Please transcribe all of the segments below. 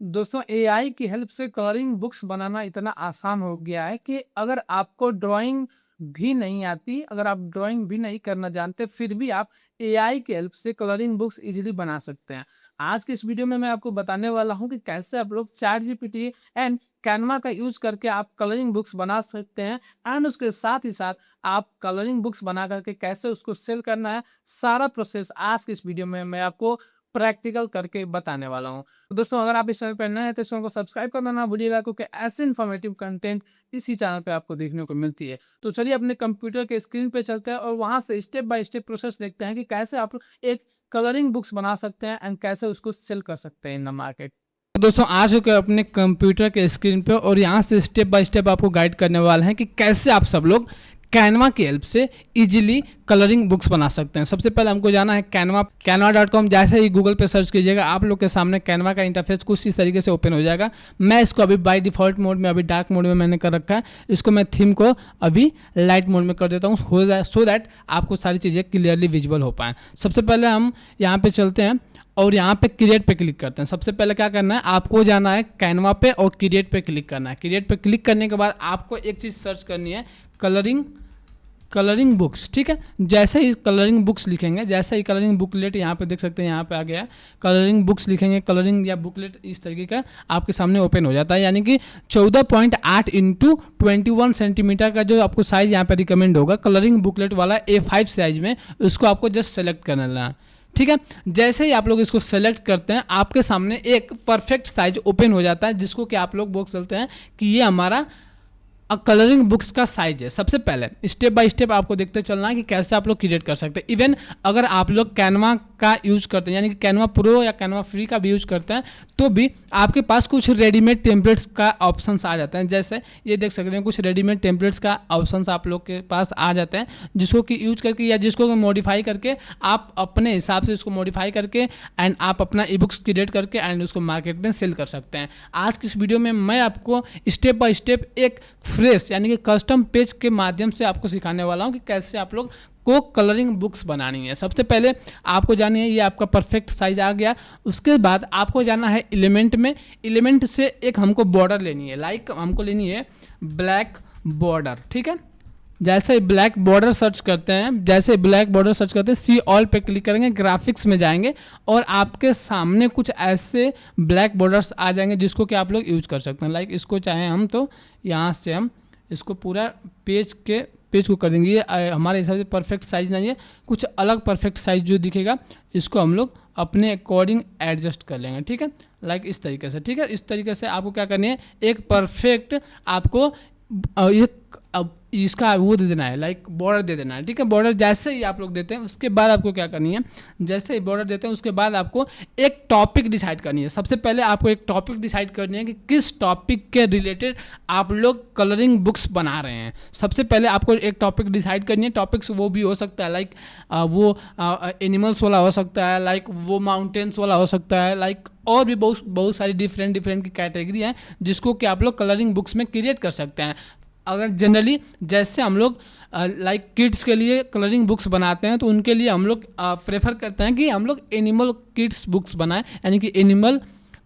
दोस्तों एआई की हेल्प से कलरिंग बुक्स बनाना इतना आसान हो गया है कि अगर आपको ड्राइंग भी नहीं आती, अगर आप ड्राइंग भी नहीं करना जानते, फिर भी आप एआई की हेल्प से कलरिंग बुक्स इजीली बना सकते हैं। आज के इस वीडियो में मैं आपको बताने वाला हूं कि कैसे आप लोग चैट जीपीटी एंड कैनवा का यूज करके आप कलरिंग बुक्स बना सकते हैं एंड उसके साथ ही साथ आप कलरिंग बुक्स बना करके कैसे उसको सेल करना है, सारा प्रोसेस आज के इस वीडियो में मैं आपको प्रैक्टिकल करके बताने वाला हूँ। तो दोस्तों अगर आप इस चैनल पर नए हैं तो इस चैनल को सब्सक्राइब करना ना भूलिएगा, क्योंकि ऐसे इन्फॉर्मेटिव कंटेंट इसी चैनल पे आपको देखने को मिलती है। तो चलिए अपने कंप्यूटर के स्क्रीन पे चलते हैं और वहां से स्टेप बाय स्टेप प्रोसेस देखते हैं कि कैसे आप एक कलरिंग बुक्स बना सकते हैं एंड कैसे उसको सेल कर सकते हैं इन द मार्केट। तो दोस्तों आ चुके हैं अपने कंप्यूटर के स्क्रीन पे और यहाँ से स्टेप बाय स्टेप आपको गाइड करने वाले हैं कि कैसे आप सब लोग कैनवा की हेल्प से इजीली कलरिंग बुक्स बना सकते हैं। सबसे पहले हमको जाना है canva.com। जैसे ही गूगल पे सर्च कीजिएगा आप लोग के सामने कैनवा का इंटरफेस कुछ इस तरीके से ओपन हो जाएगा। मैं इसको अभी बाय डिफ़ॉल्ट मोड में, अभी डार्क मोड में मैंने कर रखा है। इसको मैं थीम को अभी लाइट मोड में कर देता हूँ सो दैट आपको सारी चीज़ें क्लियरली विजिबल हो पाएँ। सबसे पहले हम यहाँ पर चलते हैं और यहाँ पे क्रिएट पे क्लिक करते हैं। सबसे पहले क्या करना है, आपको जाना है कैनवा पे और क्रिएट पे क्लिक करना है। क्रिएट पे क्लिक करने के बाद आपको एक चीज़ सर्च करनी है, कलरिंग बुक्स। ठीक है, जैसे ही कलरिंग बुक्स लिखेंगे, जैसे ही कलरिंग बुकलेट यहाँ पे देख सकते हैं, यहाँ पे आ गया कलरिंग बुक्स लिखेंगे, कलरिंग या बुकलेट इस तरीके का आपके सामने ओपन हो जाता है। यानी कि 14.8 इंटू 21 सेंटीमीटर का जो आपको साइज़ यहाँ पे रिकमेंड होगा कलरिंग बुकलेट वाला A5 साइज में, उसको आपको जस्ट सेलेक्ट करना है। ठीक है, जैसे ही आप लोग इसको सेलेक्ट करते हैं आपके सामने एक परफेक्ट साइज ओपन हो जाता है, जिसको कि आप लोग बोल सकते हैं कि ये हमारा कलरिंग बुक्स का साइज है। सबसे पहले स्टेप बाय स्टेप आपको देखते चलना है कि कैसे आप लोग क्रिएट कर सकते हैं। इवन अगर आप लोग कैनवा का यूज करते हैं, यानी कि कैनवा प्रो या कैनवा फ्री का भी यूज करते हैं, तो भी आपके पास कुछ रेडीमेड टेम्पलेट्स का ऑप्शंस आ जाते हैं। जैसे ये देख सकते हैं, कुछ रेडीमेड टेम्पलेट्स का ऑप्शंस आप लोग के पास आ जाते हैं, जिसको कि यूज करके या जिसको मॉडिफाई करके आप अपने हिसाब से उसको मॉडिफाई करके एंड आप अपना ई बुक्स क्रिएट करके एंड उसको मार्केट में सेल कर सकते हैं। आज की इस वीडियो में मैं आपको स्टेप बाय स्टेप एक फ्रेश यानी कि कस्टम पेज के माध्यम से आपको सिखाने वाला हूं कि कैसे आप लोग को कलरिंग बुक्स बनानी है। सबसे पहले आपको जानी है, ये आपका परफेक्ट साइज आ गया। उसके बाद आपको जाना है एलिमेंट में। एलिमेंट से एक हमको बॉर्डर लेनी है, लाइक हमको लेनी है ब्लैक बॉर्डर। ठीक है, जैसे ही ब्लैक बॉर्डर सर्च करते हैं, जैसे ब्लैक बॉर्डर सर्च करते हैं, सी ऑल पे क्लिक करेंगे, ग्राफिक्स में जाएंगे और आपके सामने कुछ ऐसे ब्लैक बॉर्डर्स आ जाएंगे जिसको कि आप लोग यूज कर सकते हैं। लाइक इसको चाहे हम तो यहाँ से हम इसको पूरा पेज को कर देंगे। ये हमारे हिसाब से परफेक्ट साइज नहीं है, कुछ अलग परफेक्ट साइज जो दिखेगा इसको हम लोग अपने अकॉर्डिंग एडजस्ट कर लेंगे। ठीक है, लाइक इस तरीके से। ठीक है, इस तरीके से आपको क्या करनी है, एक परफेक्ट आपको इसका वो दे देना है, लाइक बॉर्डर दे देना है। ठीक है, बॉर्डर जैसे ही आप लोग देते हैं उसके बाद आपको क्या करनी है, जैसे ही बॉर्डर देते हैं उसके बाद आपको एक टॉपिक डिसाइड करनी है। सबसे पहले आपको एक टॉपिक डिसाइड करनी है कि किस टॉपिक के रिलेटेड आप लोग कलरिंग बुक्स बना रहे हैं। सबसे पहले आपको एक टॉपिक डिसाइड करनी है। टॉपिक्स वो भी हो सकता है, लाइक वो एनिमल्स वाला हो सकता है, लाइक वो माउंटेन्स वाला हो सकता है, लाइक और भी बहुत सारी डिफरेंट की कैटेगरी हैं जिसको कि आप लोग कलरिंग बुक्स में क्रिएट कर सकते हैं। अगर जनरली जैसे हम लोग लाइक किड्स के लिए कलरिंग बुक्स बनाते हैं, तो उनके लिए हम लोग प्रेफर करते हैं कि हम लोग एनिमल किड्स बुक्स बनाएं, यानी कि एनिमल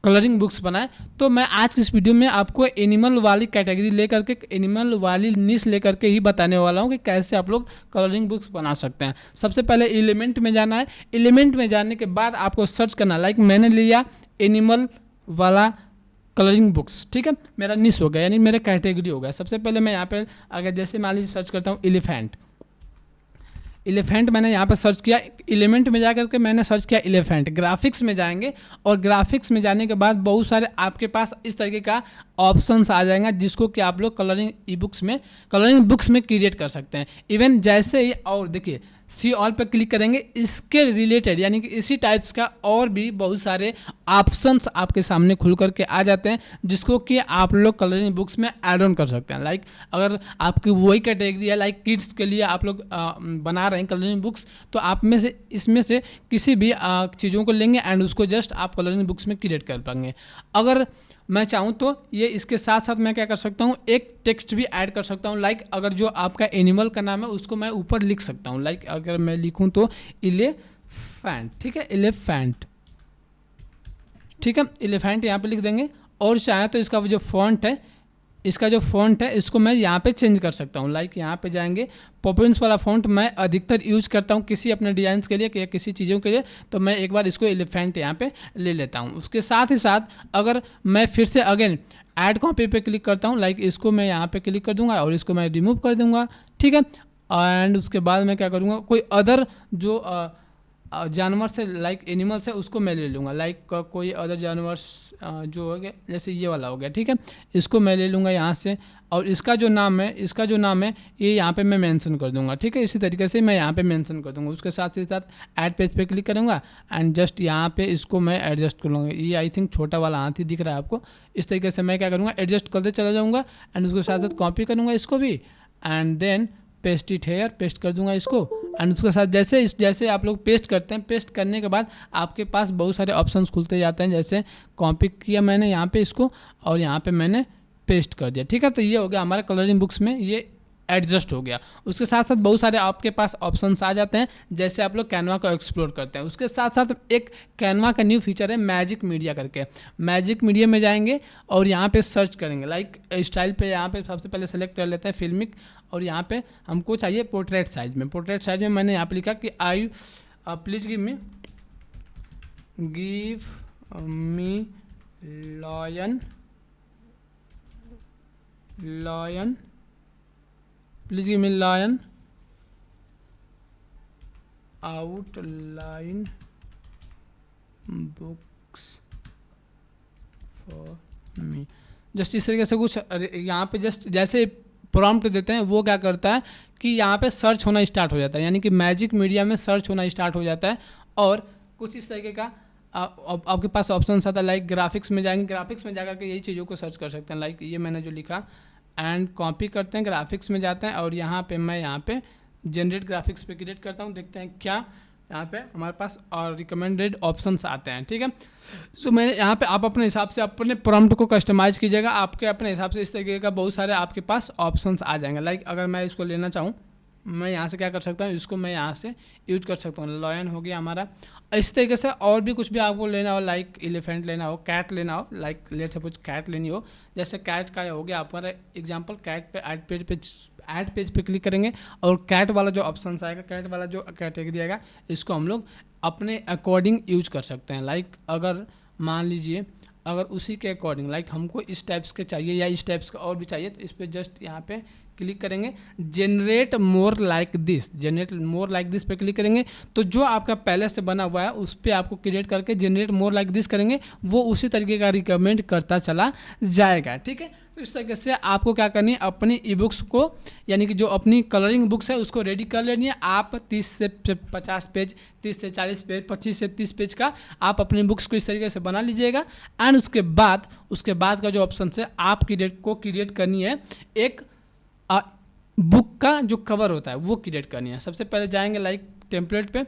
कलरिंग बुक्स बनाएं। तो मैं आज की इस वीडियो में आपको एनिमल वाली कैटेगरी लेकर के, एनिमल वाली निश लेकर के ही बताने वाला हूं कि कैसे आप लोग कलरिंग बुक्स बना सकते हैं। सबसे पहले एलिमेंट में जाना है। एलिमेंट में जाने के बाद आपको सर्च करना, लाइक मैंने लिया एनिमल वाला कलरिंग बुक्स। ठीक है, मेरा निश हो गया, यानी मेरा कैटेगरी हो गया। सबसे पहले मैं यहाँ पे अगर जैसे मान लीजिए सर्च करता हूँ एलिफेंट मैंने यहाँ पे सर्च किया। एलिमेंट में जाकर के मैंने सर्च किया एलिफेंट। ग्राफिक्स में जाएंगे और ग्राफिक्स में जाने के बाद बहुत सारे आपके पास इस तरीके का ऑप्शंस आ जाएगा जिसको कि आप लोग कलरिंग बुक्स में क्रिएट कर सकते हैं। इवन जैसे ही और देखिए सी ऑल पर क्लिक करेंगे, इसके रिलेटेड यानी कि इसी टाइप्स का और भी बहुत सारे ऑप्शंस आपके सामने खुल करके आ जाते हैं जिसको कि आप लोग कलरिंग बुक्स में ऐड ऑन कर सकते हैं। लाइक अगर आपकी वही कैटेगरी है, लाइक किड्स के लिए आप लोग बना रहे हैं कलरिंग बुक्स, तो आप में से इसमें से किसी भी चीज़ों को लेंगे एंड उसको जस्ट आप कलरिंग बुक्स में क्रिएट कर पाएंगे। अगर मैं चाहूँ तो ये इसके साथ साथ मैं क्या कर सकता हूँ, एक टेक्स्ट भी ऐड कर सकता हूँ। लाइक अगर जो आपका एनिमल का नाम है उसको मैं ऊपर लिख सकता हूँ। लाइक अगर मैं लिखूँ तो एलिफेंट। ठीक है, एलिफेंट। ठीक है, एलिफेंट यहाँ पे लिख देंगे। और चाहे तो इसका जो फॉन्ट है, इसको मैं यहाँ पे चेंज कर सकता हूँ। लाइक यहाँ पे जाएंगे, पॉपुलेंस वाला फॉन्ट मैं अधिकतर यूज करता हूँ किसी अपने डिजाइन के लिए या किसी चीज़ों के लिए, तो मैं एक बार इसको एलिफेंट यहाँ पे ले लेता हूँ। उसके साथ ही साथ अगर मैं फिर से अगेन ऐड कॉपी पे क्लिक करता हूँ, लाइक इसको मैं यहाँ पे क्लिक कर दूंगा और इसको मैं रिमूव कर दूंगा, ठीक है। एंड उसके बाद मैं क्या करूँगा, कोई अदर जो जानवर से लाइक एनिमल से उसको मैं ले लूँगा। लाइक कोई अदर जानवर जो हो गया, जैसे ये वाला हो गया, ठीक है, इसको मैं ले लूँगा यहाँ से। और इसका जो नाम है ये यहाँ पे मैं मेंशन कर दूंगा, ठीक है। इसी तरीके से मैं यहाँ पे मेंशन कर दूंगा। उसके साथ ही साथ ऐड पेज पे क्लिक करूँगा एंड जस्ट यहाँ पे इसको मैं एडजस्ट कर लूँगा। ये आई थिंक छोटा वाला हाथी दिख रहा है आपको। इस तरीके से मैं क्या करूँगा, एडजस्ट करते चला जाऊँगा एंड उसके साथ साथ कॉपी करूँगा इसको भी and then paste it here, paste कर दूंगा इसको। एंड उसके साथ जैसे आप लोग पेस्ट करते हैं, पेस्ट करने के बाद आपके पास बहुत सारे ऑप्शंस खुलते जाते हैं। जैसे कॉपी किया मैंने यहाँ पे इसको और यहाँ पे मैंने पेस्ट कर दिया, ठीक है। तो ये हो गया हमारा कलरिंग बुक्स में, ये एडजस्ट हो गया। उसके साथ साथ बहुत सारे आपके पास ऑप्शंस आ जाते हैं जैसे आप लोग कैनवा को एक्सप्लोर करते हैं। उसके साथ साथ एक कैनवा का न्यू फीचर है मैजिक मीडिया करके। मैजिक मीडिया में जाएंगे और यहाँ पे सर्च करेंगे, लाइक स्टाइल पे यहाँ पे सबसे पहले सेलेक्ट कर लेते हैं फिल्मिक, और यहाँ पे हमको चाहिए पोर्ट्रेट साइज में। पोर्ट्रेट साइज में मैंने यहाँ पे लिखा कि I please give me lion please give me lion outline books for me. Just इस तरीके से कुछ यहाँ पे जस्ट जैसे प्रॉम्प्ट देते हैं वो क्या करता है कि यहाँ पे सर्च होना स्टार्ट हो जाता है, यानी कि मैजिक मीडिया में सर्च होना स्टार्ट हो जाता है। और कुछ इस तरीके का आपके पास ऑप्शन आता है। लाइक ग्राफिक्स में जाएंगे, ग्राफिक्स में जाकर के यही चीज़ों को सर्च कर सकते हैं। लाइक ये मैंने जो लिखा एंड कॉपी करते हैं, ग्राफिक्स में जाते हैं और यहाँ पे मैं यहाँ पे जनरेट ग्राफिक्स पे क्रिएट करता हूँ। देखते हैं क्या यहाँ पे हमारे पास और रिकमेंडेड ऑप्शंस आते हैं, ठीक है। सो मैंने यहाँ पे आप अपने हिसाब से अपने प्रॉम्प्ट को कस्टमाइज़ कीजिएगा, आपके अपने हिसाब से इस तरीके का बहुत सारे आपके पास ऑप्शंस आ जाएंगे। लाइक अगर मैं इसको लेना चाहूँ, मैं यहाँ से क्या कर सकता हूँ, इसको मैं यहाँ से यूज कर सकता हूँ। लॉयन हो गया हमारा। इस तरीके से और भी कुछ भी आपको लेना हो, लाइक एलिफेंट लेना हो, कैट लेना हो, लाइक लेट सपोज कैट लेनी हो, जैसे कैट का हो गया आपका एग्जांपल। कैट पे ऐड पेज पे क्लिक करेंगे और कैट वाला जो ऑप्शन आएगा, कैट वाला जो कैटेगरी आएगा, इसको हम लोग अपने अकॉर्डिंग यूज कर सकते हैं। लाइक अगर मान लीजिए अगर उसी के अकॉर्डिंग लाइक हमको इस टाइप्स के चाहिए या इस टाइप्स का और भी चाहिए, तो इस पर जस्ट यहाँ पे क्लिक करेंगे, जनरेट मोर लाइक दिस पे क्लिक करेंगे तो जो आपका पहले से बना हुआ है उस पर आपको क्रिएट करके जनरेट मोर लाइक दिस करेंगे, वो उसी तरीके का रिकमेंड करता चला जाएगा, ठीक है। तो इस तरीके से आपको क्या करनी है, अपनी ई बुक्स को यानी कि जो अपनी कलरिंग बुक्स है उसको रेडी कर लेनी है। आप 30 से 50 पेज, 30 से 40 पेज, 25 से 30 पेज का आप अपनी बुक्स को इस तरीके से बना लीजिएगा। एंड उसके बाद का जो ऑप्शन है आप क्रिएट करनी है एक बुक का जो कवर होता है वो क्रिएट करनी है। सबसे पहले जाएंगे लाइक टेम्पलेट पे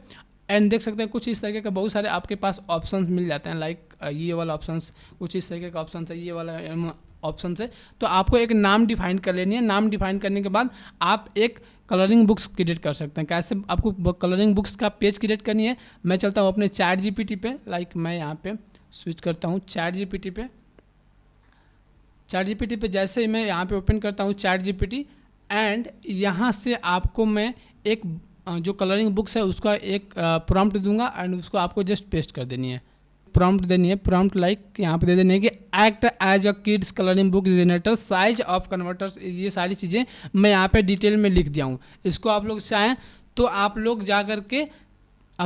एंड देख सकते हैं कुछ इस तरीके के बहुत सारे आपके पास ऑप्शंस मिल जाते हैं। लाइक ये वाला ऑप्शंस, कुछ इस तरीके का ऑप्शन है, ये वाला ऑप्शन है। तो आपको एक नाम डिफाइन कर लेनी है। नाम डिफाइन करने के बाद आप एक कलरिंग बुक्स क्रिएट कर सकते हैं। कैसे आपको कलरिंग बुक्स का पेज क्रिएट करनी है, मैं चलता हूँ अपने चैट जीपीटी पे। लाइक मैं यहाँ पे स्विच करता हूँ चैट जीपीटी पे। चैट जीपीटी पे जैसे ही मैं यहाँ पे ओपन करता हूँ चैट जीपीटी एंड यहाँ से आपको मैं एक जो कलरिंग बुक्स है उसका एक प्रॉम्प्ट दूंगा एंड उसको आपको जस्ट पेस्ट कर देनी है। प्रॉम्प्ट देनी है, प्रॉम्प्ट लाइक यहाँ पे दे देनी है कि act as a kids colouring book generator, size of converters, ये सारी चीज़ें मैं यहाँ पे डिटेल में लिख दिया हूँ। इसको आप लोग चाहें तो आप लोग जा कर के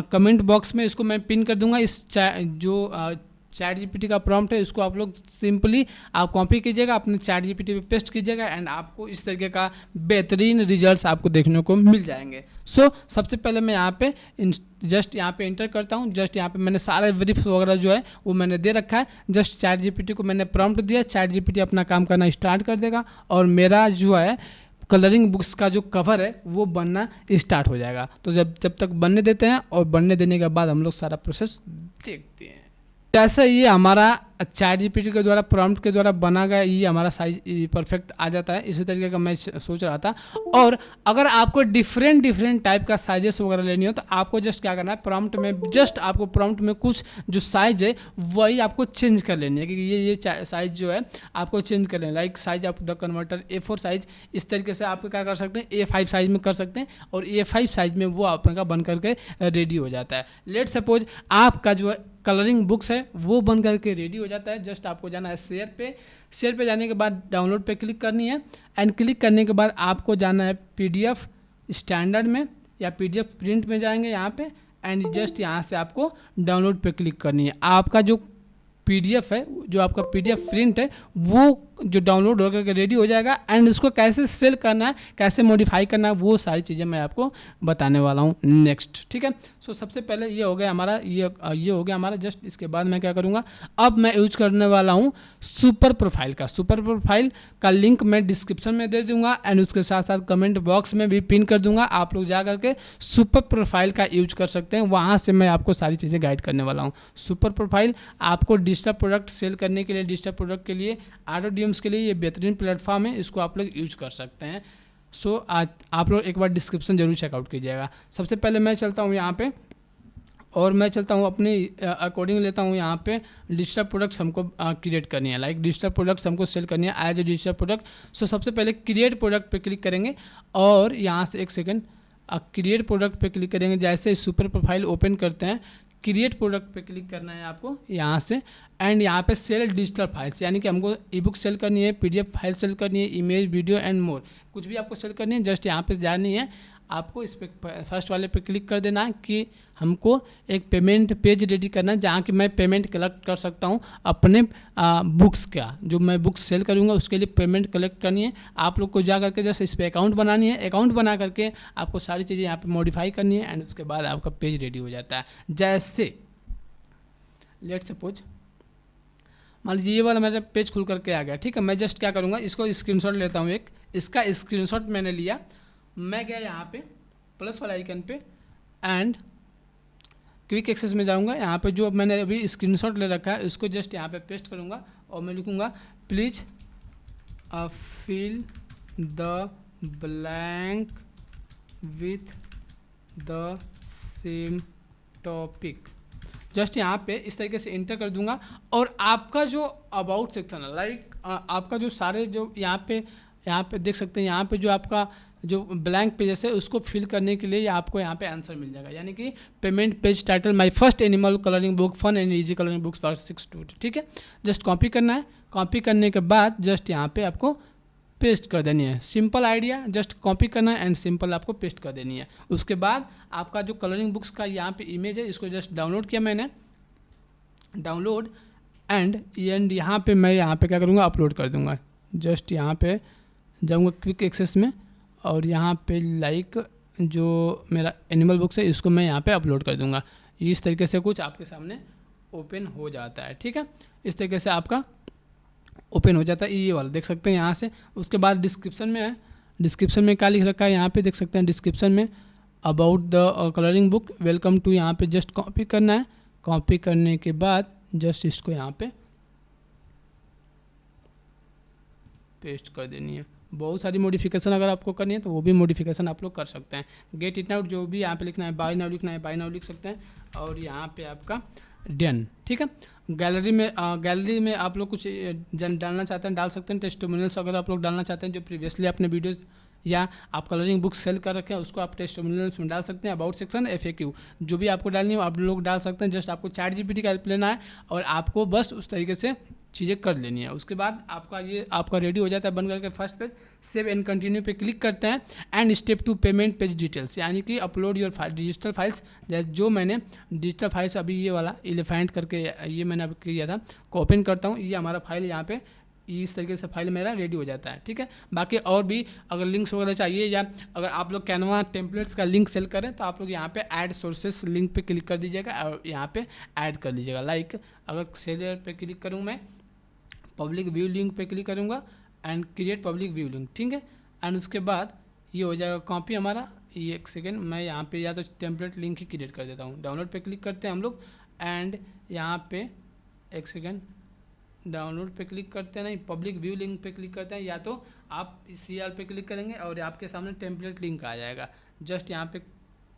कमेंट बॉक्स में इसको मैं पिन कर दूंगा। इस जो चैट जीपीटी का प्रॉम्प्ट है इसको आप लोग सिंपली आप कॉपी कीजिएगा, अपने चैट जीपीटी पे पेस्ट कीजिएगा एंड आपको इस तरीके का बेहतरीन रिजल्ट्स आपको देखने को मिल जाएंगे। सो सबसे पहले मैं यहाँ पे जस्ट यहाँ पे इंटर करता हूँ। जस्ट यहाँ पे मैंने सारे ब्रीफ्स वगैरह जो है वो मैंने दे रखा है। जस्ट चैट जीपीटी को मैंने प्रॉम्प्ट दिया, चैट जीपीटी अपना काम करना स्टार्ट कर देगा और मेरा जो है कलरिंग बुक्स का जो कवर है वो बनना स्टार्ट हो जाएगा। तो जब तक बनने देते हैं और बनने देने के बाद हम लोग सारा प्रोसेस देखते हैं। जैसे ये हमारा चैट जीपीटी के द्वारा प्रॉम्प्ट के द्वारा बना गया ये हमारा साइज परफेक्ट आ जाता है। इसी तरीके का मैं सोच रहा था। और अगर आपको डिफरेंट टाइप का साइजेस वगैरह लेनी हो तो आपको जस्ट क्या करना है, प्रॉम्प्ट में जस्ट आपको प्रॉम्प्ट में कुछ जो साइज है वही आपको चेंज कर लेनी है, क्योंकि ये साइज जो है आपको चेंज कर लेना। Like size of the converter A4 size, इस तरीके से आप क्या कर सकते हैं, A5 साइज में कर सकते हैं और A5 साइज में वो आपका बन करके रेडी हो जाता है। लेट सपोज आपका जो कलरिंग बुक्स है वो बन करके रेडी हो जाता है। जस्ट आपको जाना है शेयर पे जाने के बाद डाउनलोड पे क्लिक करनी है एंड क्लिक करने के बाद आपको जाना है PDF स्टैंडर्ड में या PDF प्रिंट में जाएंगे यहाँ पे एंड जस्ट यहाँ से आपको डाउनलोड पे क्लिक करनी है। आपका जो PDF है, जो आपका PDF प्रिंट है वो जो डाउनलोड होकर के रेडी हो जाएगा एंड उसको कैसे सेल करना है, कैसे मॉडिफाई करना है, वो सारी चीज़ें मैं आपको बताने वाला हूँ नेक्स्ट। ठीक है, सो सबसे पहले ये हो गया हमारा, ये हो गया हमारा। जस्ट इसके बाद मैं क्या करूँगा, अब मैं यूज करने वाला हूँ सुपर प्रोफाइल का। सुपर प्रोफाइल का लिंक मैं डिस्क्रिप्शन में दे दूंगा एंड उसके साथ साथ कमेंट बॉक्स में भी पिन कर दूंगा। आप लोग जा करके सुपर प्रोफाइल का यूज कर सकते हैं, वहाँ से मैं आपको सारी चीज़ें गाइड करने वाला हूँ। सुपर प्रोफाइल आपको डिजिटल प्रोडक्ट सेल करने के लिए, डिजिटल प्रोडक्ट के लिए, ऑटो के लिए ये बेहतरीन प्लेटफॉर्म है, इसको आप लोग यूज कर सकते हैं। सो आज आप लोग एक बार डिस्क्रिप्शन जरूर चेकआउट कीजिएगा। सबसे पहले मैं चलता हूँ यहाँ पे और मैं चलता हूँ अपने अकॉर्डिंग लेता हूँ यहाँ पे डिजिटल प्रोडक्ट्स हमको क्रिएट करनी है। लाइक डिजिटल प्रोडक्ट्स हमको सेल करनी है एज ए डिजिटल प्रोडक्ट। सो सबसे पहले क्रिएट प्रोडक्ट पे क्लिक करेंगे और यहाँ से एक सेकेंड क्रिएट प्रोडक्ट पे क्लिक करेंगे। जैसे सुपर प्रोफाइल ओपन करते हैं, क्रिएट प्रोडक्ट पे क्लिक करना है आपको यहाँ से एंड यहाँ पे सेल डिजिटल फाइल्स, यानी कि हमको ई-बुक सेल करनी है, PDF फाइल सेल करनी है, इमेज, वीडियो एंड मोर, कुछ भी आपको सेल करनी है। जस्ट यहाँ पे जानी है आपको, इस पर फर्स्ट वाले पे क्लिक कर देना है कि हमको एक पेमेंट पेज रेडी करना है जहाँ कि मैं पेमेंट कलेक्ट कर सकता हूँ अपने बुक्स का। जो मैं बुक्स सेल करूँगा उसके लिए पेमेंट कलेक्ट करनी है। आप लोग को जा करके जस्ट इस पर अकाउंट बनानी है। अकाउंट बना करके आपको सारी चीज़ें यहाँ पे मॉडिफाई करनी है एंड उसके बाद आपका पेज रेडी हो जाता है। जैसे लेट सपोज मान लीजिए ये वाला मेरा पेज खुल करके आ गया। ठीक है, मैं जस्ट क्या करूँगा, इसको स्क्रीनशॉट लेता हूँ। एक इसका स्क्रीनशॉट मैंने लिया, मैं गया यहाँ पे प्लस वाला आइकन पे एंड क्विक एक्सेस में जाऊँगा। यहाँ पे जो मैंने अभी स्क्रीनशॉट ले रखा है उसको जस्ट यहाँ पे पेस्ट करूँगा और मैं लिखूँगा please fill the blank with the same topic. Just यहाँ पे इस तरीके से इंटर कर दूंगा और आपका जो अबाउट सेक्शन है, लाइक आपका जो सारे जो यहाँ पे देख सकते हैं, यहाँ पे जो आपका जो ब्लैंक पेजेस है उसको फिल करने के लिए आपको यहाँ पे आंसर मिल जाएगा। यानी कि payment page title my first animal colouring book fun and easy colouring books for 6 to 8। ठीक है, जस्ट कॉपी करना है। कॉपी करने के बाद जस्ट यहाँ पे आपको पेस्ट कर देनी है। सिंपल आइडिया, जस्ट कॉपी करना है एंड सिंपल आपको पेस्ट कर देनी है। उसके बाद आपका जो कलरिंग बुक्स का यहाँ पे इमेज है इसको जस्ट डाउनलोड किया मैंने, डाउनलोड एंड यहाँ पे मैं यहाँ पे क्या करूँगा, अपलोड कर दूँगा। जस्ट यहाँ पे जाऊँगा क्विक एक्सेस में और यहाँ पे लाइक जो मेरा एनिमल बुक्स है इसको मैं यहाँ पे अपलोड कर दूँगा। इस तरीके से कुछ आपके सामने ओपन हो जाता है। ठीक है, इस तरीके से आपका ओपन हो जाता है। ये वाला देख सकते हैं यहाँ से। उसके बाद डिस्क्रिप्शन में है, डिस्क्रिप्शन में क्या लिख रखा है यहाँ पे देख सकते हैं। डिस्क्रिप्शन में about the colouring book welcome to, यहाँ पे जस्ट कॉपी करना है। कॉपी करने के बाद जस्ट इसको यहाँ पे पेस्ट कर देनी है। बहुत सारी मॉडिफिकेशन अगर आपको करनी है तो वो भी मॉडिफिकेशन आप लोग कर सकते हैं। गेट इट आउट जो भी यहाँ पे लिखना है, बाय नाउ लिखना है बाय नाउ लिख सकते हैं और यहाँ पे आपका डन। ठीक है, गैलरी में आप लोग कुछ डालना चाहते हैं डाल सकते हैं। टेस्टिमोनियल्स अगर आप लोग डालना चाहते हैं जो प्रीवियसली अपने वीडियो या आप कलरिंग बुक सेल कर रखे हैं उसको आप टेस्टिमोनियल्स में डाल सकते हैं। अबाउट सेक्शन, FAQ जो भी आपको डालनी हो आप लोग डाल सकते हैं। जस्ट आपको चैट जीपीटी का हेल्प लेना है और आपको बस उस तरीके से चीज़ें कर लेनी है। उसके बाद आपका रेडी हो जाता है बन करके। First page save and continue पे क्लिक करते हैं and step 2 payment page details, यानी कि अपलोड योर डिजिटल फाइल्स। जैसे जो मैंने डिजिटल फाइल्स अभी ये वाला एलिफेंट करके ये मैंने अभी किया था, को ओपन करता हूँ। ये हमारा फाइल यहाँ पे इस तरीके से फाइल मेरा रेडी हो जाता है। ठीक है, बाकी और भी अगर लिंक्स वगैरह चाहिए या अगर आप लोग कैनवा टेम्पलेट्स का लिंक सेल करें तो आप लोग यहाँ पे ऐड सोर्सेस लिंक पे क्लिक कर दीजिएगा और यहाँ पे ऐड कर लीजिएगा। लाइक अगर सेलर पे क्लिक करूँ मैं, पब्लिक व्यू लिंक पे क्लिक करूँगा and create public view link. ठीक है, एंड उसके बाद ये हो जाएगा कॉपी हमारा। ये एक सेकेंड मैं यहाँ पे या तो टेम्पलेट लिंक ही क्रिएट कर देता हूँ। डाउनलोड पे क्लिक करते हैं हम लोग एंड यहाँ पे एक सेकेंड डाउनलोड पे क्लिक करते हैं, नहीं पब्लिक व्यू लिंक पे क्लिक करते हैं, या तो आप CR पे क्लिक करेंगे और आपके सामने टेम्पलेट लिंक आ जाएगा। जस्ट यहाँ पे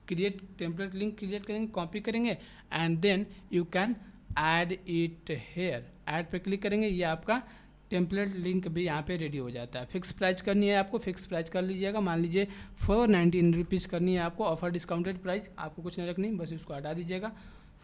क्रिएट टेम्पलेट लिंक क्रिएट करेंगे, कॉपी करेंगे and then you can add it here. Add पे क्लिक करेंगे, ये आपका टेम्पलेट लिंक भी यहाँ पे रेडी हो जाता है। फिक्स प्राइस करनी है आपको, फिक्स प्राइस कर लीजिएगा। मान लीजिए 419 रुपीज़ करनी है आपको, ऑफर डिस्काउंटेड प्राइस आपको कुछ नहीं रखनी, बस इसको हटा दीजिएगा।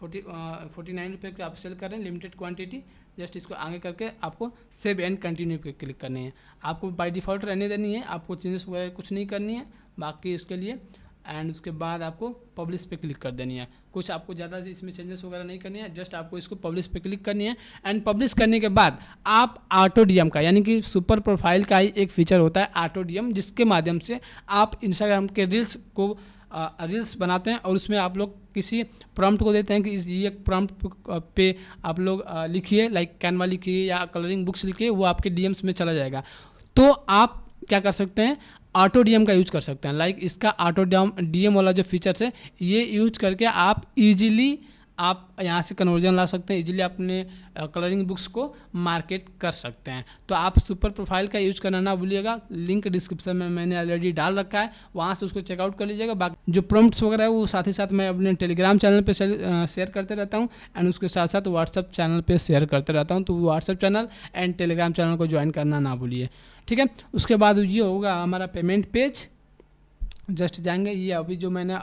49 रुपये के आप सेल कर रहे हैं, लिमिटेड क्वांटिटी। जस्ट इसको आगे करके आपको सेव एंड कंटिन्यू पे क्लिक करनी है। आपको बाय डिफ़ॉल्ट रहने देनी है, आपको चेंजेस वगैरह कुछ नहीं करनी है बाकी इसके लिए। एंड उसके बाद आपको पब्लिश पे क्लिक कर देनी है। कुछ आपको ज़्यादा इसमें चेंजेस वगैरह नहीं करनी है, जस्ट आपको इसको पब्लिश पे क्लिक करनी है। एंड पब्लिश करने के बाद आप ऑटो डीएम का, यानी कि सुपर प्रोफाइल का ही एक फीचर होता है ऑटो डीएम, जिसके माध्यम से आप इंस्टाग्राम के रील्स को रील्स बनाते हैं और उसमें आप लोग किसी प्रॉम्प्ट को देते हैं कि ये प्रॉम्प्ट पे आप लोग लिखिए, लाइक कैनवा लिखिए या कलरिंग बुक्स लिखिए, वो आपके डीएम्स में चला जाएगा। तो आप क्या कर सकते हैं, ऑटो डीएम का यूज कर सकते हैं। लाइक इसका ऑटो डीएम वाला जो फीचर्स है, ये यूज करके आप इजीली आप यहाँ से कन्वर्जन ला सकते हैं, इजीली अपने कलरिंग बुक्स को मार्केट कर सकते हैं। तो आप सुपर प्रोफाइल का यूज करना ना भूलिएगा, लिंक डिस्क्रिप्शन में मैंने ऑलरेडी डाल रखा है, वहाँ से उसको चेकआउट कर लीजिएगा। बाकी जो प्रॉम्प्ट्स वगैरह है वो साथ ही साथ मैं अपने टेलीग्राम चैनल पे शेयर करते रहता हूँ एंड उसके साथ साथ व्हाट्सअप चैनल पे शेयर करते रहता हूँ। तो WhatsApp channel and Telegram channel को ज्वाइन करना ना भूलिए, ठीक है। उसके बाद ये होगा हमारा पेमेंट पेज। जस्ट जाएंगे, ये अभी जो मैंने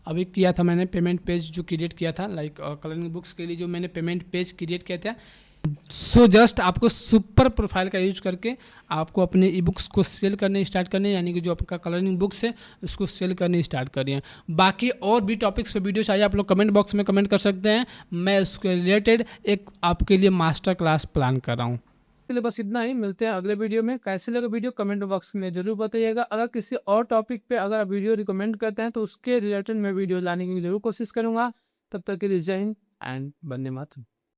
अभी किया था, मैंने पेमेंट पेज जो क्रिएट किया था, लाइक कलरिंग बुक्स के लिए जो मैंने पेमेंट पेज क्रिएट किया था। सो जस्ट आपको सुपर प्रोफाइल का यूज करके आपको अपने ई बुक्स को सेल करने स्टार्ट करने, यानी कि जो आपका कलरिंग बुक्स है उसको सेल करने स्टार्ट करिए। बाकी और भी टॉपिक्स पे वीडियो चाहिए आप लोग कमेंट बॉक्स में कमेंट कर सकते हैं, मैं उसके रिलेटेड एक आपके लिए मास्टर क्लास प्लान कर रहा हूँ। लिए बस इतना ही, मिलते हैं अगले वीडियो में। कैसे लगा वीडियो कमेंट बॉक्स में जरूर बताइएगा। अगर किसी और टॉपिक पे अगर आप वीडियो रिकमेंड करते हैं तो उसके रिलेटेड मैं वीडियो लाने की जरूर कोशिश करूंगा। तब तक के लिए जय हिंद एंड वंदे मातरम।